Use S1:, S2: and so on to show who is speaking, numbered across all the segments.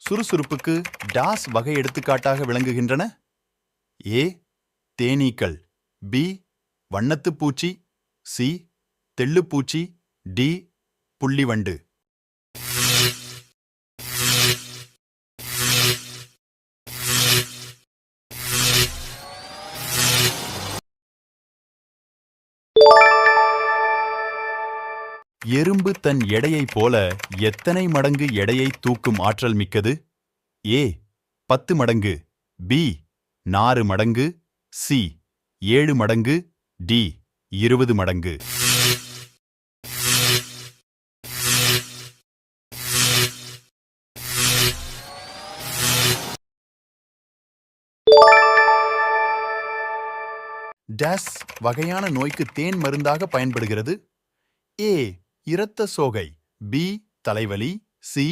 S1: சுறுசுறுப்புக்கு toss வகை எடுத்துக்காட்டாக விளங்குகின்றன? ஏ. தேனீக்கள். பி. வண்ணத்துப் பூச்சி. சி. தெள்ளுப்பூச்சி. டி. புள்ளிவண்டு. எறும்பு தன் எடையைப் போல எத்தனை மடங்கு எடையை தூக்கும் ஆற்றல் மிக்கது? ஏ. 10 மடங்கு. பி. 4 மடங்கு. சி. 7 மடங்கு. டி. 20 மடங்கு. டாஸ் வகையான நோய்க்கு தேன் மருந்தாக பயன்படுகிறது? ஏ. இரத்த சோகை. பி. தலைவலி. சி.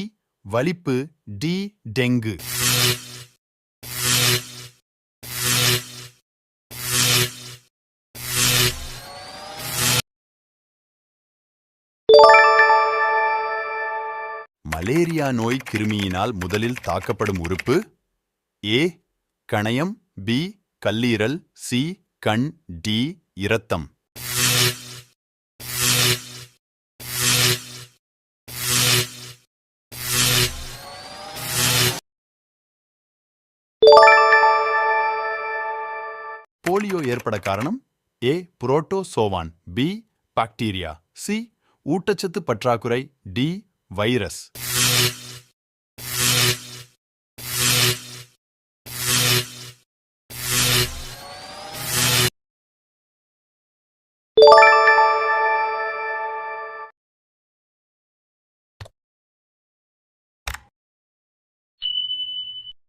S1: வலிப்பு. டி. டெங்கு. மலேரியா நோய் கிருமியினால் முதலில் தாக்கப்படும் உறுப்பு? ஏ. கணையம். பி. கல்லீரல். சி. கண். டி. இரத்தம். போலியோ ஏற்பட காரணம்? ஏ. புரோட்டோசோவான். பி. பாக்டீரியா. சி. ஊட்டச்சத்து பற்றாக்குறை. டி. வைரஸ்.